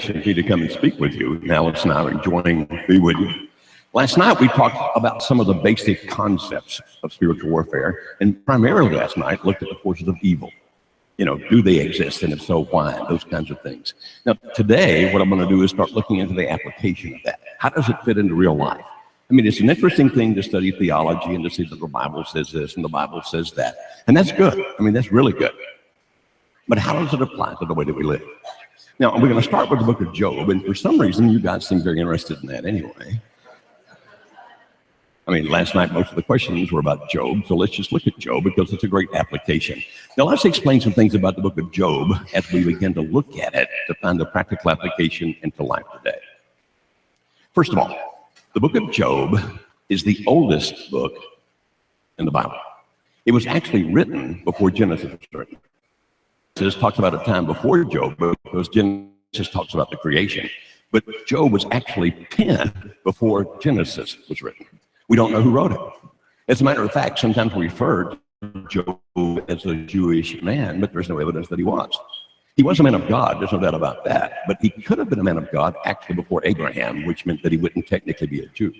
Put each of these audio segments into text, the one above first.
for me to come and speak with you. Alice and I are enjoying being with you. Last night we talked about some of the basic concepts of spiritual warfare, and primarily last night looked at the forces of evil. You know, do they exist, and if so, why? Those kinds of things. Now, today, what I'm going to do is start looking into the application of that. How does it fit into real life? I mean, it's an interesting thing to study theology and to see that the Bible says this and the Bible says that, and that's good. I mean, that's really good. But how does it apply to the way that we live? Now, we're going to start with the book of Job, and for some reason, you guys seem very interested in that anyway. I mean, last night, most of the questions were about Job, so let's just look at Job because it's a great application. Now, let's explain some things about the book of Job as we begin to look at it to find a practical application into life today. First of all, the book of Job is the oldest book in the Bible. It was actually written before Genesis was written. Genesis talks about a time before Job because Genesis talks about the creation. But Job was actually penned before Genesis was written. We don't know who wrote it. As a matter of fact, sometimes we refer to Job as a Jewish man, but there's no evidence that he was. He was a man of God, there's no doubt about that, but he could have been a man of God actually before Abraham, which meant that he wouldn't technically be a Jew.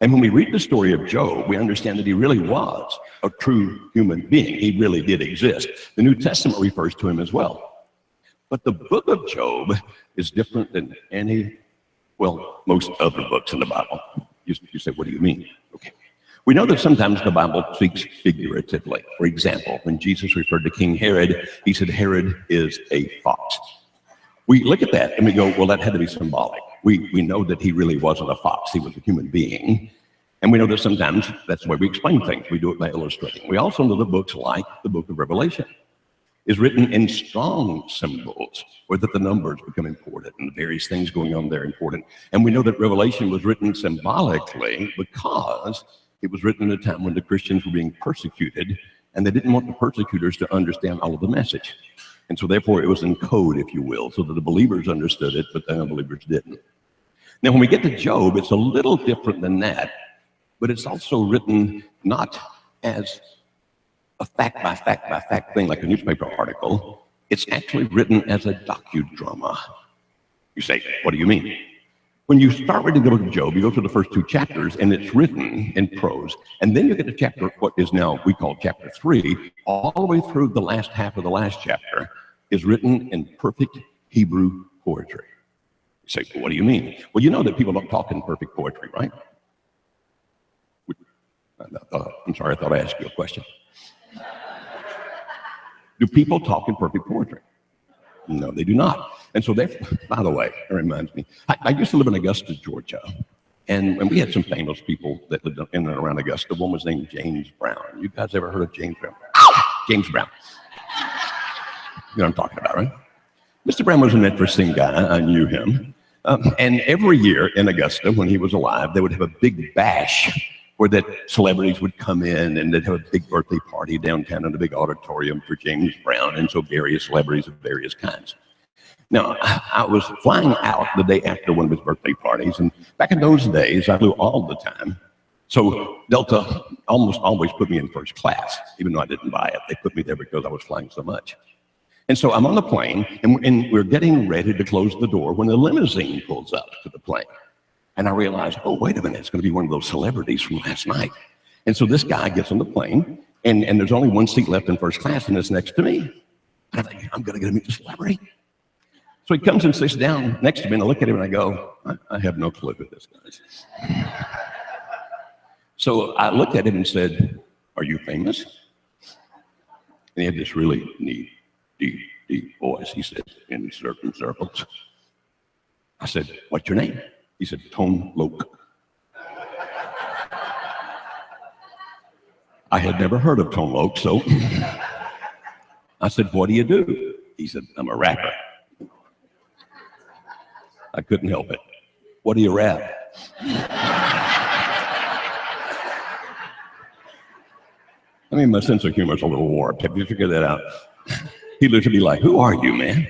And when we read the story of Job, we understand that he really was a true human being. He really did exist. The New Testament refers to him as well. But the book of Job is different than most other books in the Bible. You say, what do you mean? Okay. We know that sometimes the Bible speaks figuratively. For example, when Jesus referred to King Herod, he said, Herod is a fox. We look at that and we go, well, that had to be symbolic. We know that he really wasn't a fox. He was a human being. And we know that sometimes that's the way we explain things. We do it by illustrating. We also know that books like the book of Revelation is written in strong symbols, or that the numbers become important and the various things going on there important. And we know that Revelation was written symbolically because it was written at a time when the Christians were being persecuted and they didn't want the persecutors to understand all of the message. And so therefore it was in code, if you will, so that the believers understood it, but the unbelievers didn't. Now, when we get to Job, it's a little different than that, but it's also written not as a fact by fact thing like a newspaper article. It's actually written as a docudrama. You say, what do you mean? When you start reading the book of Job, you go to the first two chapters and it's written in prose. And then you get to chapter, what is now we call chapter 3, all the way through the last half of the last chapter is written in perfect Hebrew poetry. You say, well, what do you mean? Well, you know that people don't talk in perfect poetry, right? I'm sorry, I thought I asked you a question. Do people talk in perfect poetry? No, they do not. And so by the way, it reminds me, I used to live in Augusta, Georgia, and we had some famous people that lived in and around Augusta. One was named James Brown. You guys ever heard of James Brown? James Brown. You know what I'm talking about, right? Mr. Brown was an interesting guy. I knew him. And every year in Augusta, when he was alive, they would have a big bash where that celebrities would come in and they'd have a big birthday party downtown in a big auditorium for James Brown, and so various celebrities of various kinds. Now, I was flying out the day after one of his birthday parties, and back in those days, I flew all the time. So Delta almost always put me in first class, even though I didn't buy it. They put me there because I was flying so much. And so I'm on the plane, and we're getting ready to close the door when the limousine pulls up to the plane. And I realized, oh, wait a minute, it's going to be one of those celebrities from last night. And so this guy gets on the plane, and there's only one seat left in first class, and it's next to me. And I think, I'm going to get to meet the celebrity. So he comes and sits down next to me, and I look at him, and I go, I have no clue who this guy is. So I looked at him and said, are you famous? And he had this really neat, deep voice. He said, in certain circles. I said, what's your name? He said, Tone Loc. I had never heard of Tone Loc, so I said, what do you do? He said, I'm a rapper. I couldn't help it. What do you rap? I mean, my sense of humor is a little warped. Have you figured that out? He looked at me like, who are you, man?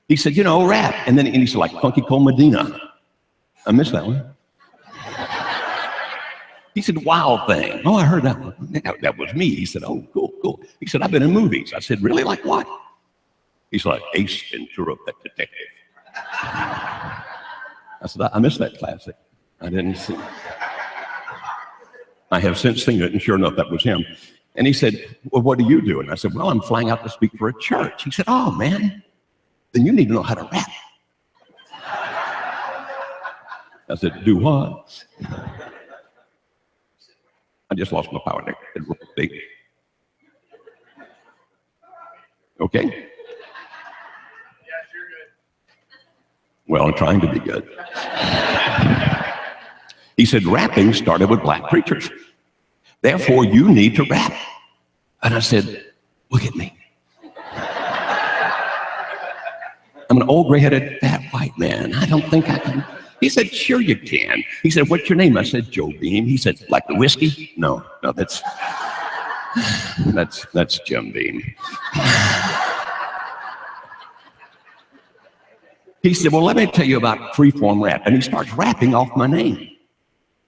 He said, you know, rap. And then he said, like Funky Cole Medina. I missed that one. He said, Wild Thing. Oh, I heard that one. That was me. He said, oh, cool. He said, I've been in movies. I said, really? Like what? He's like, Ace Ventura, Pet Detective. I said, I missed that classic. I didn't see it. I have since seen it, and sure enough, that was him. And he said, well, what do you do? And I said, well, I'm flying out to speak for a church. He said, oh, man, then you need to know how to rap. I said, do what? I just lost my power there. Okay? Yes, you're good. Well, I'm trying to be good. He said, rapping started with black preachers. Therefore, you need to rap. And I said, look at me. I'm an old gray-headed fat white man. I don't think I can. He said, sure you can. He said, what's your name? I said, Joe Beam. He said, like the whiskey? No, that's Jim Beam. He said, well, let me tell you about freeform rap. And he starts rapping off my name.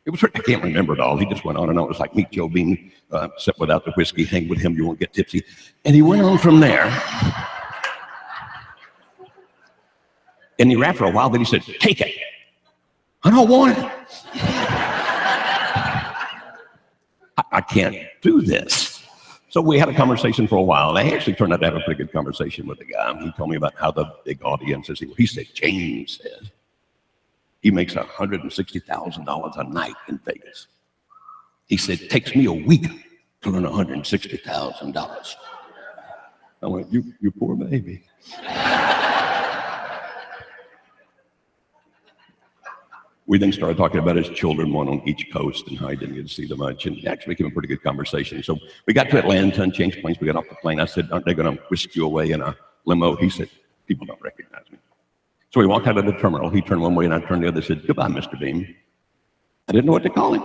It was, I can't remember it all. He just went on and on. It was like, meet Joe Beam, except without the whiskey. Hang with him, you won't get tipsy. And he went on from there. And he rapped for a while, then he said, take it. I don't want it. I can't do this. So we had a conversation for a while. I actually turned out to have a pretty good conversation with the guy. He told me about how the big audiences, he said, James says, he makes $160,000 a night in Vegas. He said, it takes me a week to earn $160,000. I went, you poor baby. We then started talking about his children, one on each coast, and how he didn't get to see them much, and it actually became a pretty good conversation. So we got to Atlanta and changed planes. We got off the plane. I said, aren't they going to whisk you away in a limo? He said, people don't recognize me. So we walked out of the terminal. He turned one way and I turned the other. Said, goodbye, Mr. Beam. I didn't know what to call him.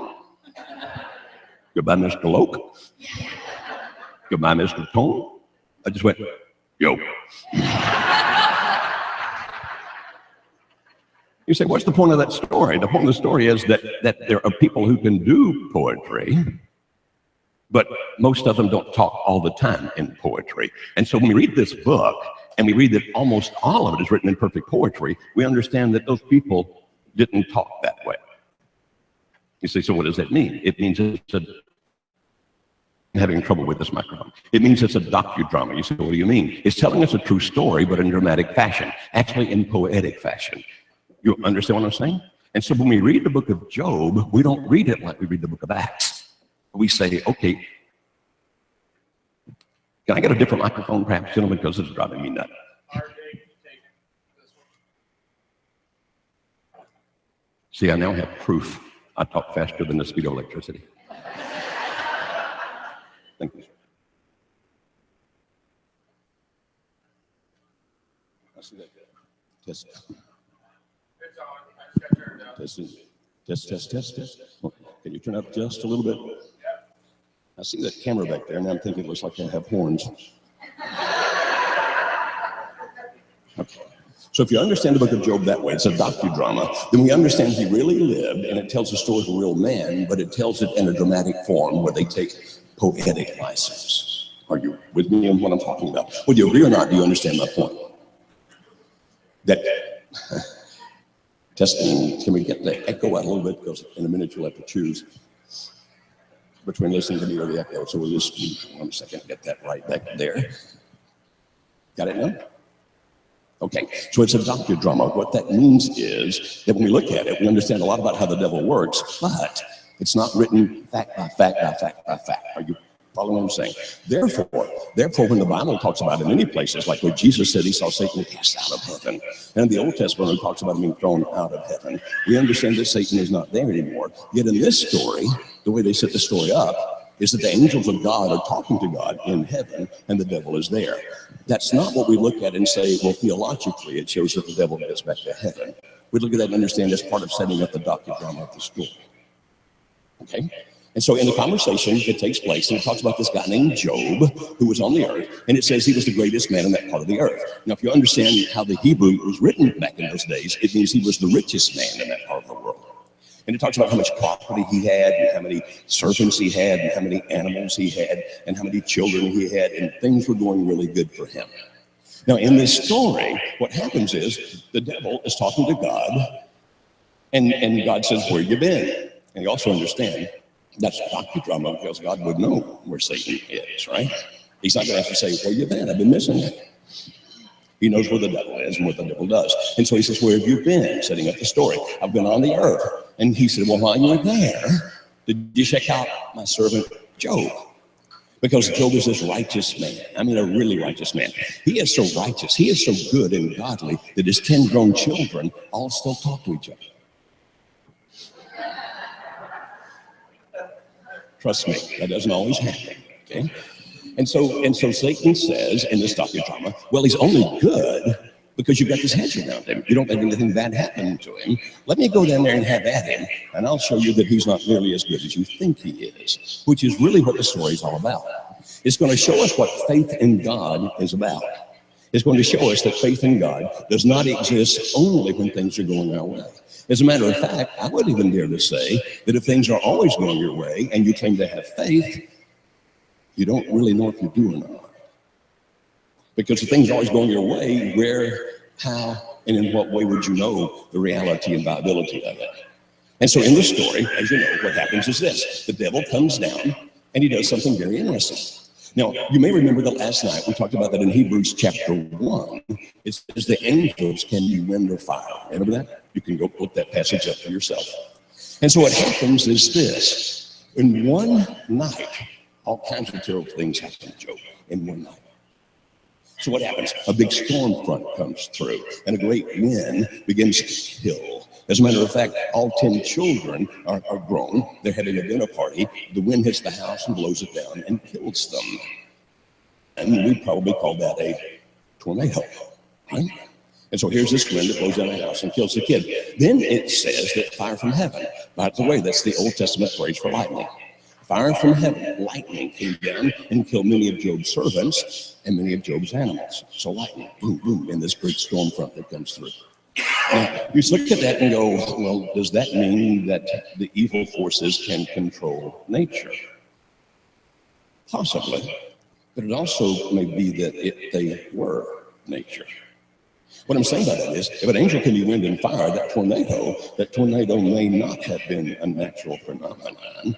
Goodbye, Mr. Loke. Goodbye, Mr. Tone. I just went, yo. You say, what's the point of that story? The point of the story is that there are people who can do poetry, but most of them don't talk all the time in poetry. And so when we read this book, and we read that almost all of it is written in perfect poetry, we understand that those people didn't talk that way. You say, so what does that mean? It means I'm having trouble with this microphone. It means it's a docudrama. You say, what do you mean? It's telling us a true story, but in dramatic fashion, actually in poetic fashion. You understand what I'm saying? And so when we read the book of Job, we don't read it like we read the book of Acts. We say, okay, can I get a different microphone, perhaps, gentlemen, because it's driving me nuts. See, I now have proof. I talk faster than the speed of electricity. Thank you, sir. I see that. Test. Test. Can you turn up just a little bit? I see that camera back there, and I'm thinking it looks like they have horns. Okay. So if you understand the book of Job that way, it's a docudrama, then we understand he really lived, and it tells the story of a real man, but it tells it in a dramatic form where they take poetic license. Are you with me on what I'm talking about? Whether you agree or not, do you understand my point? That testing, can we get the echo out a little bit? Because in a minute you'll have to choose between listening to me or the echo. So we'll just, 1 second, get that right back there. Got it now? Okay, so it's a docudrama. What that means is that when we look at it, we understand a lot about how the devil works, but it's not written fact by fact by fact by fact. Are you following what I'm saying? Therefore, when the Bible talks about in many places, like where Jesus said he saw Satan cast out of heaven, and in the Old Testament, when it talks about him being thrown out of heaven, we understand that Satan is not there anymore. Yet in this story, the way they set the story up is that the angels of God are talking to God in heaven, and the devil is there. That's not what we look at and say, well, theologically, it shows that the devil gets back to heaven. We look at that and understand that's part of setting up the docudrama of the story. Okay? And so in the conversation, it takes place, and it talks about this guy named Job, who was on the earth, and it says he was the greatest man in that part of the earth. Now, if you understand how the Hebrew was written back in those days, it means he was the richest man in that part of the world. And it talks about how much property he had, and how many servants he had, and how many animals he had, and how many children he had, and things were going really good for him. Now, in this story, what happens is the devil is talking to God, And God says, where you been? And you also understand that's docudrama because God would know where Satan is, right? He's not going to have to say, where you been? I've been missing you. He knows where the devil is and what the devil does. And so he says, where have you been? Setting up the story. I've been on the earth. And he said, well, while you were there, did you check out my servant Job? Because Job is this righteous man. I mean, a really righteous man. He is so righteous. He is so good and godly that his 10 grown children all still talk to each other. Trust me, that doesn't always happen, okay? And so Satan says in this docudrama, well, he's only good because you've got this hedge around him. You don't let anything bad happen to him. Let me go down there and have at him, and I'll show you that he's not nearly as good as you think he is, which is really what the story's all about. It's going to show us what faith in God is about. It's going to show us that faith in God does not exist only when things are going our way. As a matter of fact, I would even dare to say that if things are always going your way and you claim to have faith, you don't really know if you do or not. Because if things are always going your way, where, how, and in what way would you know the reality and viability of it? And so in the story, as you know, what happens is this. The devil comes down and he does something very interesting. Now, you may remember that last night we talked about that in Hebrews chapter 1. It says the angels can be wind or fire. Remember that? You can go put that passage up for yourself. And so what happens is this. In one night, all kinds of terrible things happen to Job in one night. So what happens? A big storm front comes through and a great wind begins to kill. As a matter of fact, all 10 children are grown. They're having a dinner party. The wind hits the house and blows it down and kills them. And we probably call that a tornado, right? And so here's this wind that blows down the house and kills the kid. Then it says that fire from heaven. By the way, that's the Old Testament phrase for lightning. Fire from heaven, lightning came down and killed many of Job's servants and many of Job's animals. So lightning, boom, boom, in this great storm front that comes through. Now, you look at that and go, well, does that mean that the evil forces can control nature? Possibly, but it also may be that they were nature. What I'm saying by that is, if an angel can be wind and fire, that tornado may not have been a natural phenomenon.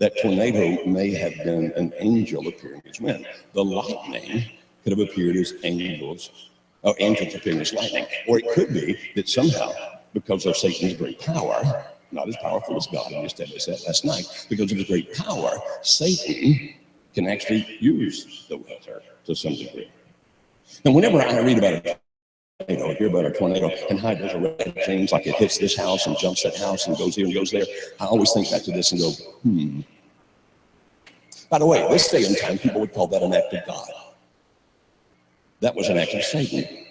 That tornado may have been an angel appearing as wind. The lightning could have appeared as angels appearing as lightning. Or it could be that somehow, because of Satan's great power, not as powerful as God, I established that last night, because of his great power, Satan can actually use the weather to some degree. Now, whenever I read about a tornado, hear about a tornado, and how there's a red things like it hits this house and jumps that house and goes here and goes there, I always think back to this and go, By the way, this day and time, people would call that an act of God. That was an act of Satan.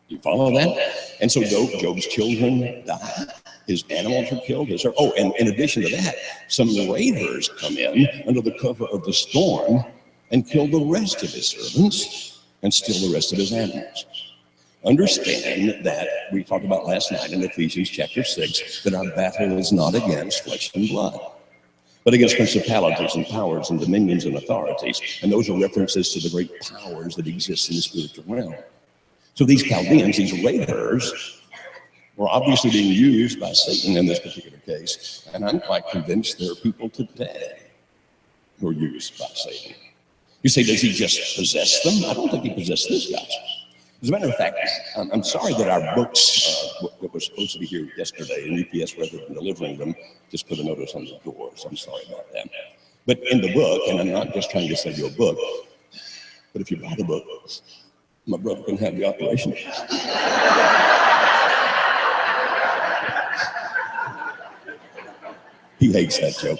You follow that? And so Job's children die. His animals are killed. And in addition to that, some raiders come in under the cover of the storm and kill the rest of his servants and steal the rest of his animals. Understand that we talked about last night in Ephesians chapter 6 that our battle is not against flesh and blood, but against principalities and powers and dominions and authorities. And those are references to the great powers that exist in the spiritual realm. So these Chaldeans, these raiders, were obviously being used by Satan in this particular case. And I'm quite convinced there are people today who are used by Satan. You say, does he just possess them? I don't think he possessed this guy. As a matter of fact, I'm sorry that our books that were supposed to be here yesterday, and UPS, rather than delivering them, just put a notice on the door. So I'm sorry about that. But in the book, and I'm not just trying to sell you a book, but if you buy the book, my brother can have the operation. He hates that joke.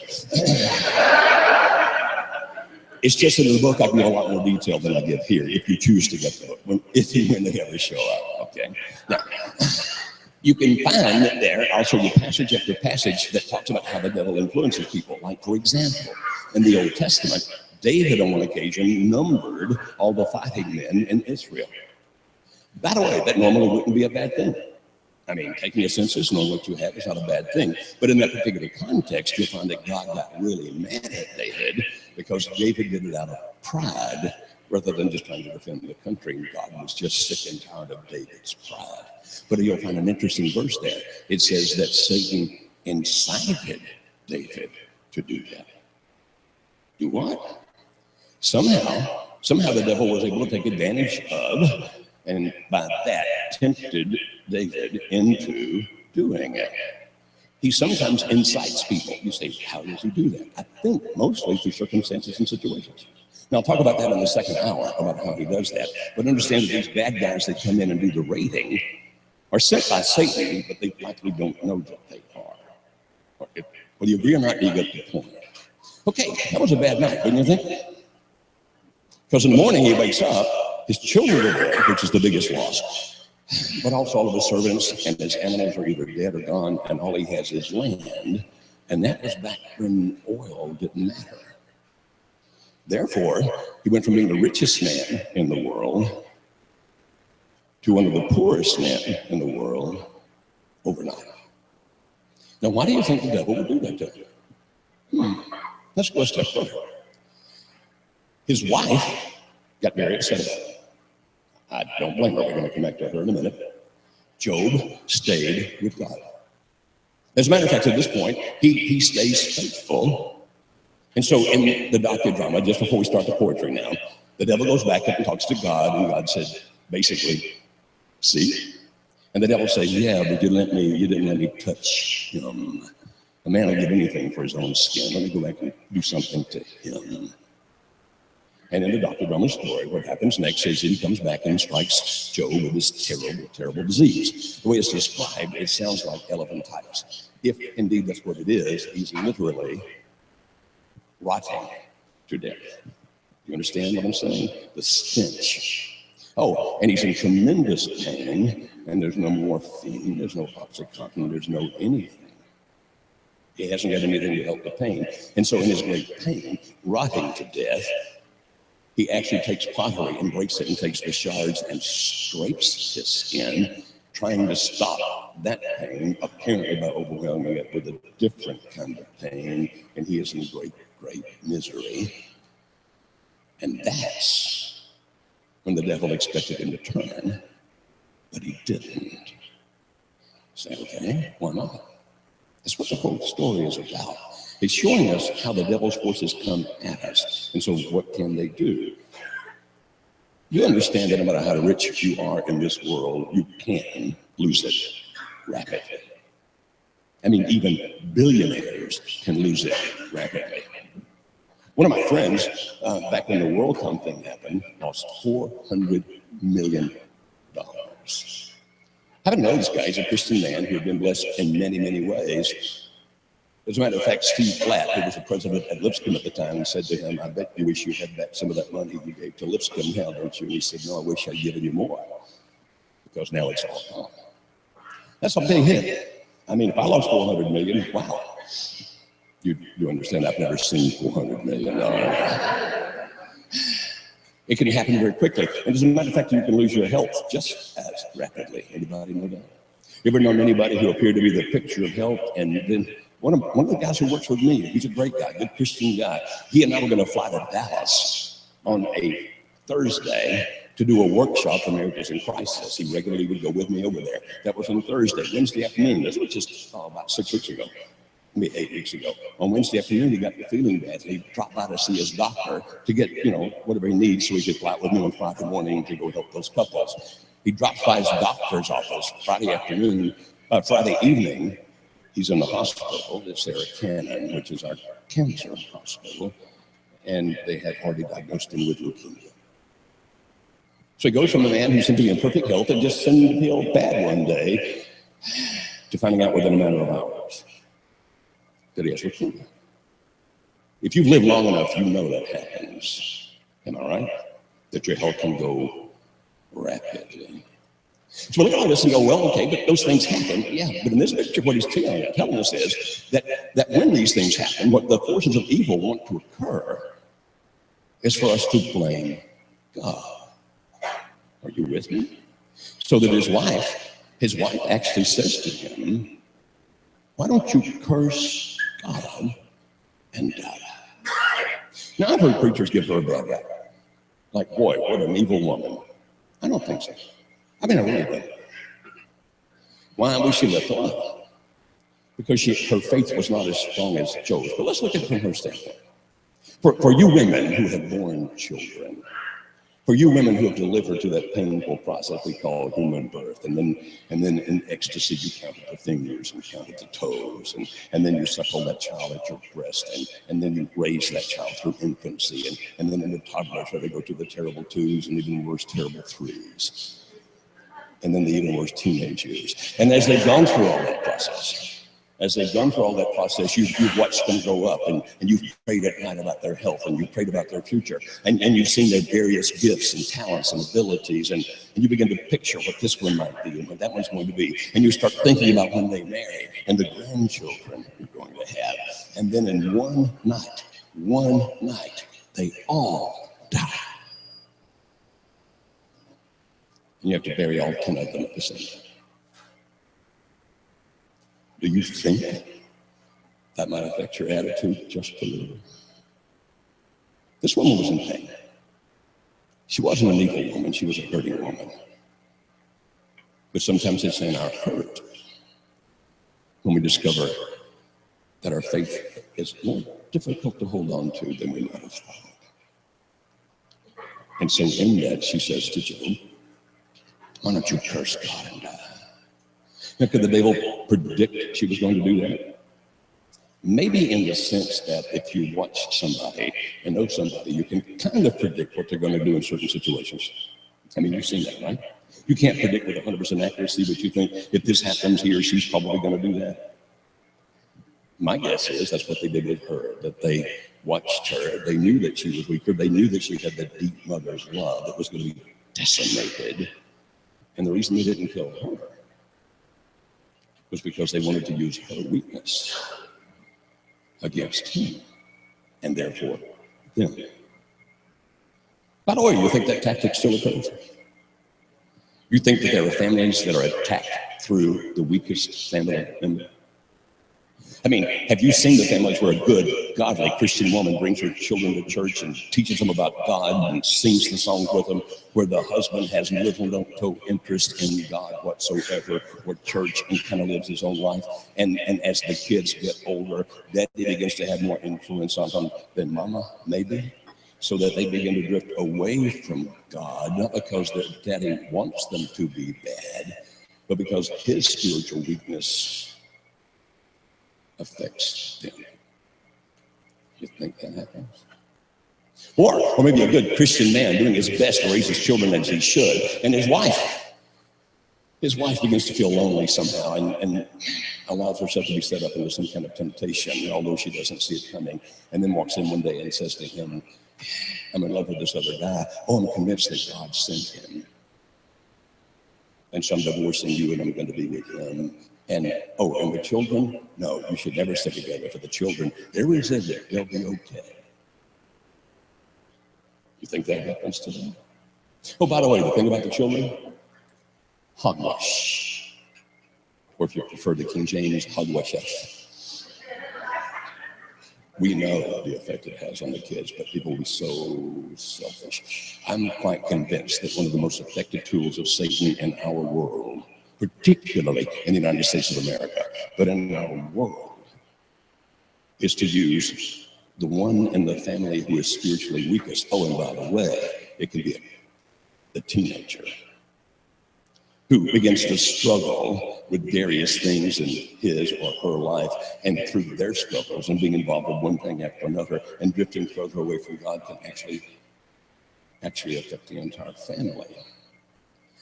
It's just in the book I can give a lot more detail than I give here, if you choose to get the book, when they ever show up, okay? Now, you can find there also the passage after passage that talks about how the devil influences people. Like, for example, in the Old Testament, David on one occasion numbered all the fighting men in Israel. By the way, that normally wouldn't be a bad thing. I mean, taking a census, knowing what you have is not a bad thing. But in that particular context, you'll find that God got really mad at David because David did it out of pride rather than just trying to defend the country. And God was just sick and tired of David's pride. But you'll find an interesting verse there. It says that Satan incited David to do that. Do what? Somehow the devil was able to take advantage of, and by that tempted David into doing it. He sometimes incites people. You say, how does he do that? I think mostly through circumstances and situations. Now, I'll talk about that in the second hour, about how he does that. But understand that these bad guys that come in and do the raiding are sent by Satan, but they likely don't know that they are. Whether you agree or not, you get the point. Okay, that was a bad night, wouldn't you think? Because in the morning he wakes up, his children are dead, which is the biggest loss. But also all of his servants and his animals are either dead or gone, and all he has is land. And that was back when oil didn't matter. Therefore, he went from being the richest man in the world to one of the poorest men in the world overnight. Now, why do you think the devil would do that to him? Let's go a step further. His wife got very upset about it. I don't blame her. We're going to come back to her in a minute. Job stayed with God. As a matter of fact, at this point, he stays faithful. And so in the docudrama, just before we start the poetry now, the devil goes back up and talks to God, and God said, basically, see? And the devil says, yeah, but you didn't let me touch him. A man will give anything for his own skin. Let me go back and do something to him. And in the docudrama story, what happens next is he comes back and strikes Job with this terrible, terrible disease. The way it's described, it sounds like elephantitis. If indeed that's what it is, he's literally rotting to death. You understand what I'm saying? The stench. Oh, and he's in tremendous pain, and there's no morphine, there's no OxyContin, there's no anything. He hasn't got anything to help the pain. And so in his great pain, rotting to death, he actually takes pottery and breaks it and takes the shards and scrapes his skin, trying to stop that pain, apparently by overwhelming it with a different kind of pain, and he is in great, great misery. And that's when the devil expected him to turn, but he didn't. Say, okay, why not? That's what the whole story is about. It's showing us how the devil's forces come at us. And so what can they do? You understand that no matter how rich you are in this world, you can lose it rapidly. I mean, even billionaires can lose it rapidly. One of my friends, back when the WorldCom thing happened, lost $400 million. Haven't known this guy. He's a Christian man who had been blessed in many, many ways. As a matter of fact, Steve Flatt, who was the president at Lipscomb at the time, said to him, I bet you wish you had back some of that money you gave to Lipscomb now, don't you? And he said, no, I wish I'd given you more, because now it's all gone. That's a big hit. I mean, if I lost $400 million, wow. You understand, I've never seen $400 million. It can happen very quickly. And as a matter of fact, you can lose your health just as rapidly. Anybody know that? You ever known anybody who appeared to be the picture of health, and then one of the guys who works with me, he's a great guy, good Christian guy. He and I were going to fly to Dallas on a Thursday to do a workshop for Marriages in Crisis. He regularly would go with me over there. That was on Thursday. Wednesday afternoon, this was just about 6 weeks ago, maybe 8 weeks ago. On Wednesday afternoon, he got feeling bad. He dropped by to see his doctor to get, whatever he needs so he could fly out with me on Friday morning to go help those couples. He drops by his doctor's office Friday evening. He's in the hospital at Sarah Cannon, which is our cancer hospital, and they had already diagnosed him with leukemia. So he goes from a man who seemed to be in perfect health and just seemed to feel bad one day to finding out within a matter of hours that he has leukemia. If you've lived long enough, you know that happens. Am I right? That your health can go rapidly. So we look at all this and go, well, okay, but those things happen. Yeah, but in this picture, what he's telling us is that when these things happen, what the forces of evil want to occur is for us to blame God. Are you with me? So that his wife actually says to him, why don't you curse God and die? Now, I've heard preachers give her a bad rap. Like, boy, what an evil woman. I don't think so. I mean, I really don't. Why was she left alone? Because her faith was not as strong as Job's. But let's look at it from her standpoint. For you women who have borne children, for you women who have delivered to that painful process we call human birth, and then in ecstasy you counted the fingers and counted the toes, and then you suckle that child at your breast, and then you raise that child through infancy, and then in the toddlers where they go through the terrible twos and even worse terrible threes, and then the even worse teenage years. And as they've gone through all that process, you've watched them grow up, and you've prayed at night about their health, and you've prayed about their future, and you've seen their various gifts and talents and abilities, and you begin to picture what this one might be and what that one's going to be, and you start thinking about when they marry and the grandchildren you're going to have, and then in one night, they all die. And you have to bury all 10 of them at the same time. Do you think that might affect your attitude just a little? This woman was in pain. She wasn't an evil woman, she was a hurting woman. But sometimes it's in our hurt when we discover that our faith is more difficult to hold on to than we might have thought. And so in that, she says to Job, why don't you curse God and die? Now, could the devil predict she was going to do that? Maybe in the sense that if you watch somebody and know somebody, you can kind of predict what they're going to do in certain situations. I mean, you've seen that, right? You can't predict with 100% accuracy, but you think if this happens, he or she's probably going to do that. My guess is that's what they did with her, that they watched her. They knew that she was weaker. They knew that she had that deep mother's love that was going to be decimated. And the reason they didn't kill her was because they wanted to use her weakness against him, and therefore them. By the way, you think that tactic still occurs? You think that there are families that are attacked through the weakest family member? I mean, have you seen the families where a good, godly Christian woman brings her children to church and teaches them about God and sings the songs with them, where the husband has little no interest in God whatsoever, where church and kind of lives his own life, and as the kids get older, daddy begins to have more influence on them than mama, maybe, so that they begin to drift away from God, not because their daddy wants them to be bad, but because his spiritual weakness affects them. You think that happens? Or maybe a good Christian man doing his best to raise his children as he should, and his wife begins to feel lonely somehow and allows herself to be set up into some kind of temptation, although she doesn't see it coming, and then walks in one day and says to him, I'm in love with this other guy. Oh, I'm convinced that God sent him. And so I'm divorcing you and I'm going to be with him. And the children? No, you should never stay together. For the children, they're resilient. They'll be okay. You think that happens to them? Oh, by the way, the thing about the children, hogwash. Or if you prefer the King James, hogwash. We know the effect it has on the kids, but people will be so selfish. I'm quite convinced that one of the most effective tools of Satan in our world, particularly in the United States of America, but in our world, is to use the one in the family who is spiritually weakest. Oh, and by the way, it can be the teenager who begins to struggle with various things in his or her life, and through their struggles and being involved with one thing after another and drifting further away from God can actually affect the entire family.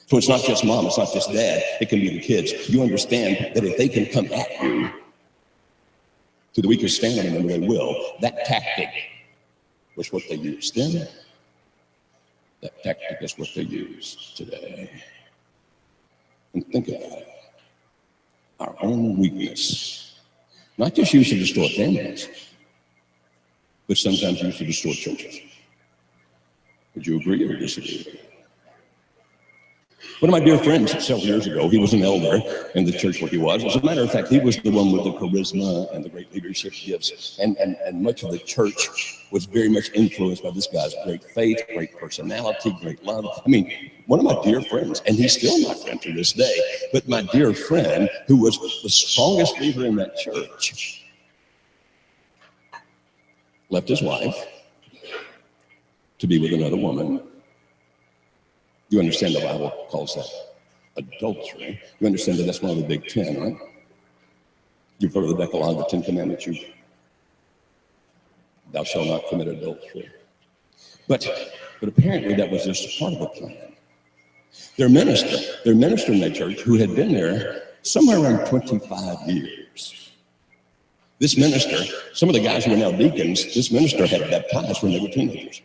So it's not just mom, it's not just dad, it can be the kids. You understand that if they can come at you to the weakest family member, they will. That tactic was what they used then. That tactic is what they use today. And think about it. Our own weakness, not just used to destroy families, but sometimes used to destroy churches. Would you agree or disagree? One of my dear friends several years ago, he was an elder in the church where he was. As a matter of fact, he was the one with the charisma and the great leadership gifts. And much of the church was very much influenced by this guy's great faith, great personality, great love. I mean, one of my dear friends, and he's still my friend to this day, but my dear friend who was the strongest leader in that church left his wife to be with another woman. You understand the Bible calls that adultery. You understand that that's one of the big 10, right? You've heard of the Decalogue, the 10 Commandments. Thou shalt not commit adultery. But apparently that was just part of the plan. Their minister in that church, who had been there somewhere around 25 years. This minister, some of the guys who are now deacons, this minister had baptized when they were teenagers.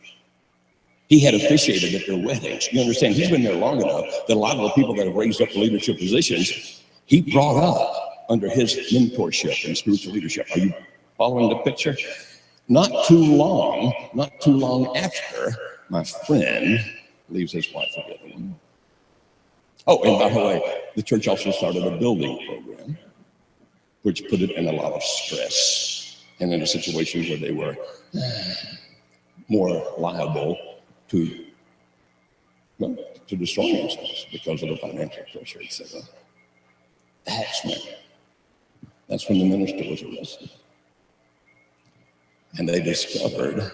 He had officiated at their weddings. You understand, he's been there long enough that a lot of the people that have raised up to leadership positions, he brought up under his mentorship and spiritual leadership. Are you following the picture? Not too long after my friend leaves his wife for the other one. Oh, and by the way, the church also started a building program, which put it in a lot of stress and in a situation where they were more liable to destroy themselves because of the financial pressure, etc. That's when the minister was arrested. And they discovered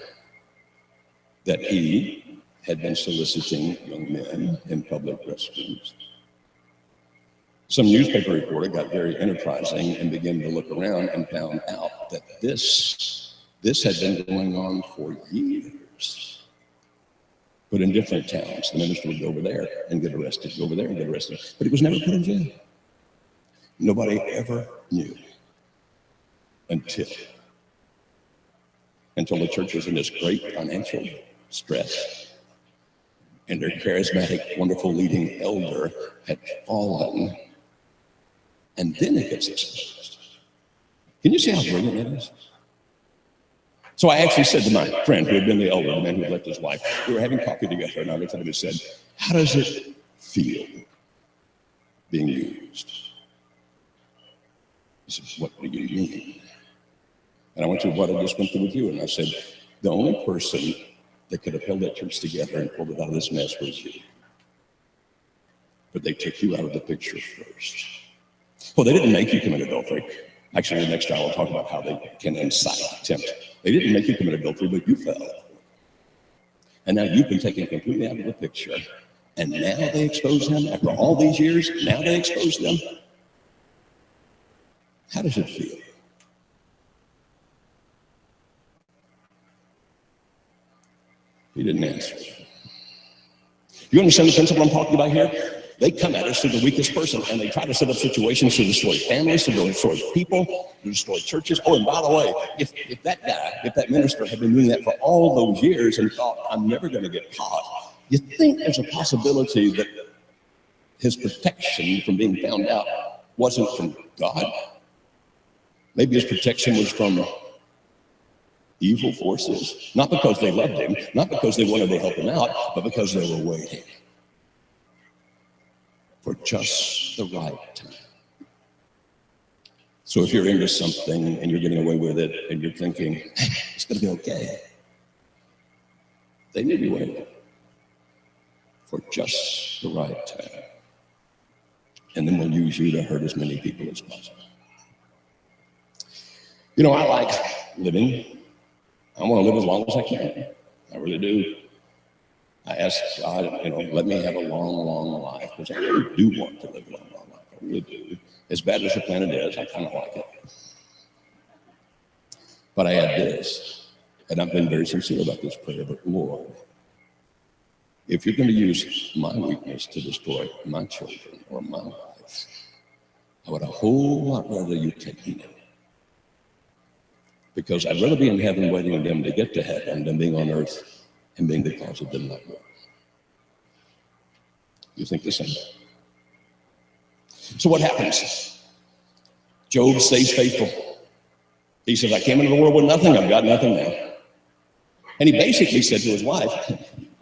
that he had been soliciting young men in public restrooms. Some newspaper reporter got very enterprising and began to look around and found out that this had been going on for years. But in different towns, the minister would go over there and get arrested, go over there and get arrested. But he was never put in jail. Nobody ever knew until the church was in this great financial stress and their charismatic, wonderful leading elder had fallen, and then it gets exposed. Can you see how brilliant that is? So I actually said to my friend who had been the elder, the man who had left his wife, we were having coffee together, and I looked at him and said, how does it feel being used? He said, what do you mean? And I went through what I just went through with you, and I said, the only person that could have held that church together and pulled it out of this mess was you. But they took you out of the picture first. Well, they didn't make you commit adultery. Actually, the next hour I'll talk about how they can incite, tempt. They didn't make you commit adultery, but you fell. And now you've been taken completely out of the picture. And now they expose them after all these years. Now they expose them. How does it feel? He didn't answer. You understand the principle I'm talking about here? They come at us through the weakest person, and they try to set up situations to destroy families, to destroy people, to destroy churches. Oh, and by the way, if that minister had been doing that for all those years and thought, I'm never going to get caught, you think there's a possibility that his protection from being found out wasn't from God? Maybe his protection was from evil forces, not because they loved him, not because they wanted to help him out, but because they were waiting for just the right time. So if you're into something and you're getting away with it and you're thinking, hey, it's going to be okay, they may be waiting for just the right time. And then we'll use you to hurt as many people as possible. You know, I like living. I want to live as long as I can. I really do. I ask God, let me have a long, long life, because I really do want to live a long, long life. I really do. As bad as the planet is, I kind of like it. But I add this, and I've been very sincere about this prayer, but Lord, if you're going to use my weakness to destroy my children or my life, I would a whole lot rather you take me now. Because I'd rather be in heaven waiting on them to get to heaven than being on earth and being the cause of them not going. You think the same? So what happens? Job stays faithful. He says, I came into the world with nothing. I've got nothing now. And he basically said to his wife,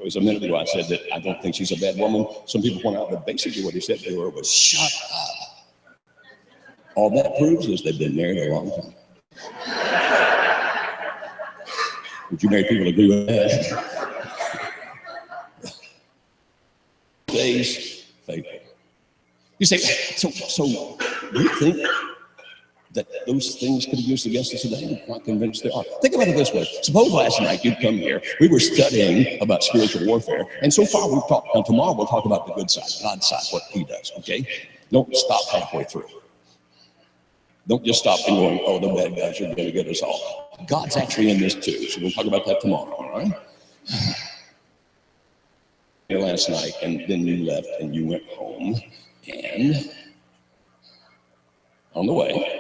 It was a minute ago I said that I don't think she's a bad woman. Some people point out that basically what he said to her was, shut up. All that proves is they've been married a long time. Would you married people agree with that? Stays faithful. You say, so you think that those things could be used against us today? I'm not convinced they are. Think about it this way. Suppose last night you'd come here. We were studying about spiritual warfare. And so far we've talked, now tomorrow we'll talk about the good side, God's side, what he does, okay? Don't stop halfway through. Don't just stop and going, oh, the bad guys are going to get us all. God's actually in this too. So we'll talk about that tomorrow, all right? Here last night, and then you left and you went home. And on the way,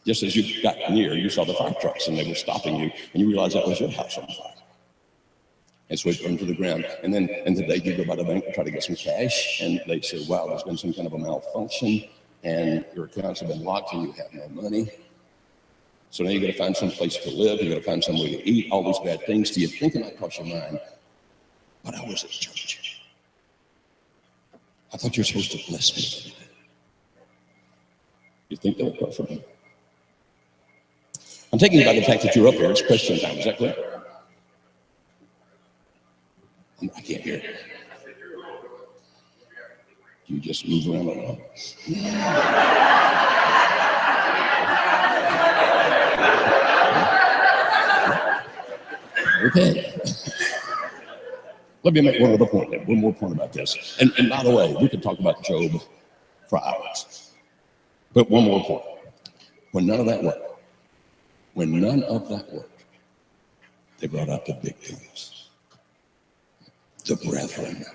just as you got near, you saw the fire trucks and they were stopping you, and you realized that was your house on fire. And so it burned to the ground. And today you go by the bank to try to get some cash, and they say, wow, there's been some kind of a malfunction, and your accounts have been locked and you have no money. So now you got to find some place to live, you got to find some way to eat, all these bad things. Do you think it might cross your mind? But I was at church. I thought you were supposed to bless me. You think that would cross your mind? I'm taking you by the fact that you're up here. It's question time. Is that clear? I can't hear. You just move around a lot. Okay. Let me make one other point then, one more point about this. And by the way, we could talk about Job for hours. But one more point. When none of that worked, they brought out the big things. The brethren.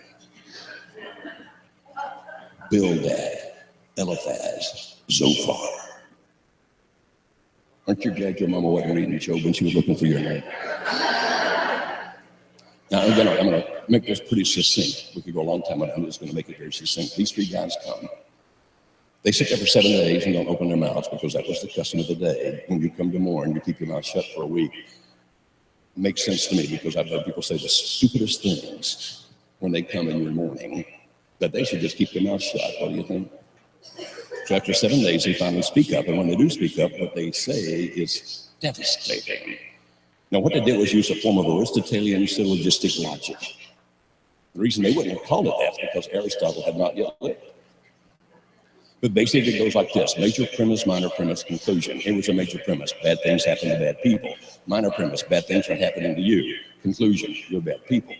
Bildad, Eliphaz, Zophar. Aren't you glad your mama wasn't reading Job when she was looking for your name? Now, I'm gonna make this pretty succinct. We could go a long time, but I'm just gonna make it very succinct. These three guys come. They sit there for 7 days and don't open their mouths because that was the custom of the day. When you come to mourn, you keep your mouth shut for a week. It makes sense to me because I've heard people say the stupidest things when they come in your mourning, that they should just keep their mouth shut. What do you think? So after 7 days, they finally speak up. And when they do speak up, what they say is devastating. Now, what they did was use a form of Aristotelian syllogistic logic. The reason they wouldn't have called it that is because Aristotle had not yet lived. But basically it goes like this: major premise, minor premise, conclusion. Here was a major premise: bad things happen to bad people. Minor premise: bad things are happening to you. Conclusion: you're bad people.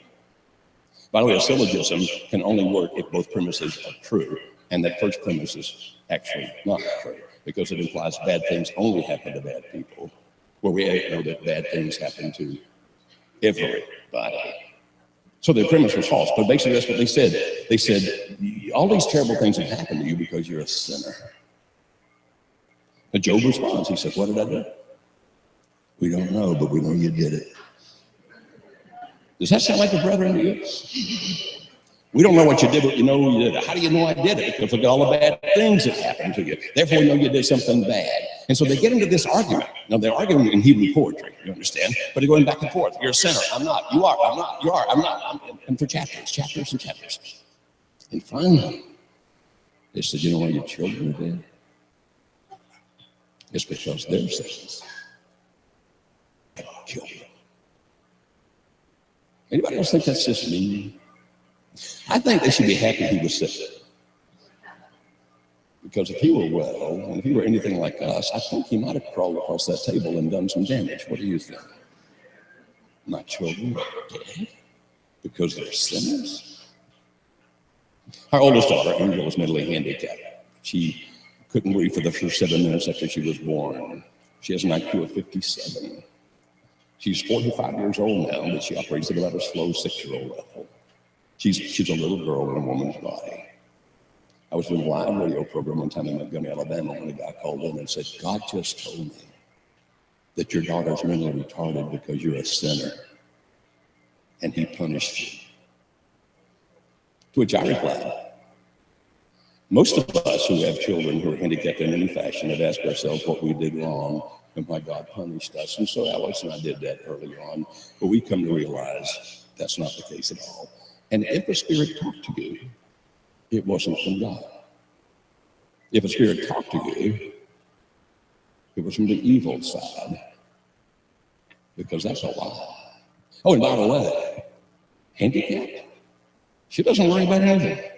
By the way, a syllogism can only work if both premises are true, and that first premise is actually not true, because it implies bad things only happen to bad people, where we know that bad things happen to everybody. So the premise was false, but basically that's what they said. They said, all these terrible things have happened to you because you're a sinner. But Job responds. He said, what did I do? We don't know, but we know you did it. Does that sound like a brethren to you? We don't know what you did, but you know you did it. How do you know I did it? Because look at all the bad things that happened to you. Therefore, we know you did something bad. And so they get into this argument. Now, they're arguing in Hebrew poetry, you understand? But they're going back and forth. You're a sinner. I'm not. You are. I'm not. You are. I'm not. And for chapters and chapters. And finally, they said, you know why your children are dead? It's because their sins have killed them. Anybody else think that's just mean? I think they should be happy he was sick. Because if he were well, and if he were anything like us, I think he might have crawled across that table and done some damage. What do you think? My children are dead because they're sinners? Our oldest daughter, Angel, is mentally handicapped. She couldn't breathe for the first 7 minutes after she was born. She has an IQ of 57. She's 45 years old now, but she operates at about a slow 6-year-old level. She's a little girl in a woman's body. I was doing a live radio program one time in Montgomery, Alabama, when a guy called in and said, God just told me that your daughter's mentally retarded because you're a sinner, and he punished you. To which I replied, most of us who have children who are handicapped in any fashion have asked ourselves what we did wrong and why God punished us. And so Alex and I did that early on, but we come to realize That's not the case at all. And if a spirit talked to you, it wasn't from God. If a spirit talked to you, it was from the evil side, because that's a lie. Oh, and by the way, handicapped, she doesn't worry about anything.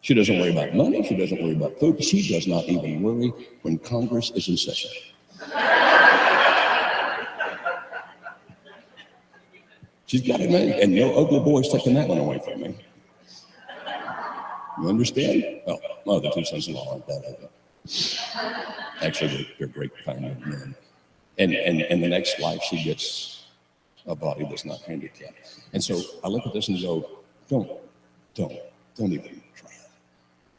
She doesn't worry about money. She doesn't worry about food. She does not even worry when Congress is in session. She's got it made, and no ugly boy's taking that one away from me. You understand? Well, my other two sons-in-law aren't that ugly. Actually, they're great, fine young men. And the next life, she gets a body that's not handicapped. And so I look at this and go, don't even try.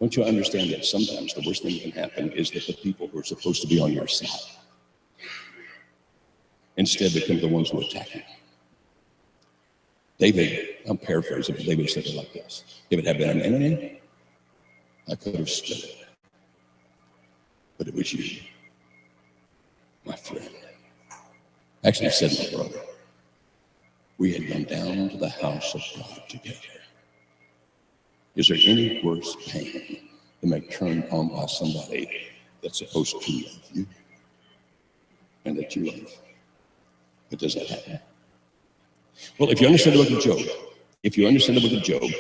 Don't you understand that sometimes the worst thing that can happen is that the people who are supposed to be on your side instead become the ones who attack you? David, I'm paraphrasing, but David said it like this: if it had been an enemy, I could have stood it. But it was you, my friend. Actually, I said my brother. We had gone down to the house of God together. Is there any worse pain than being turned on by somebody that's supposed to love you and that you love? But does that happen? Well, if you understand the book of Job,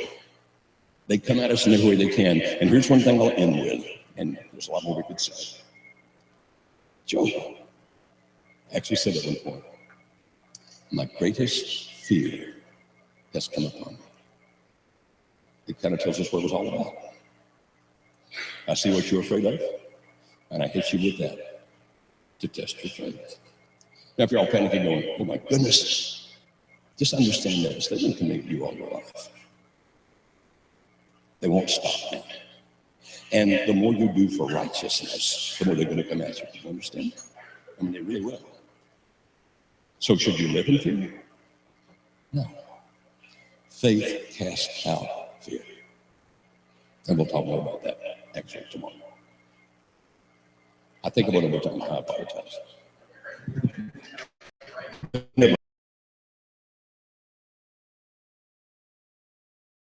they come at us in every way they can. And here's one thing I'll end with, and there's a lot more we could say. Job actually said at one point, my greatest fear has come upon me. It kind of tells us what it was all about. I see what you're afraid of, and I hit you with that to test your faith. Now, if you're all panicking going, oh my goodness, just understand this. They've been coming at you all your life. They won't stop now. And the more you do for righteousness, the more they're going to come at you. You understand? I mean, they really will. So should you live in fear? No. Faith casts out fear. And we'll talk more about that actually tomorrow. I think I'm going to go time. I apologize.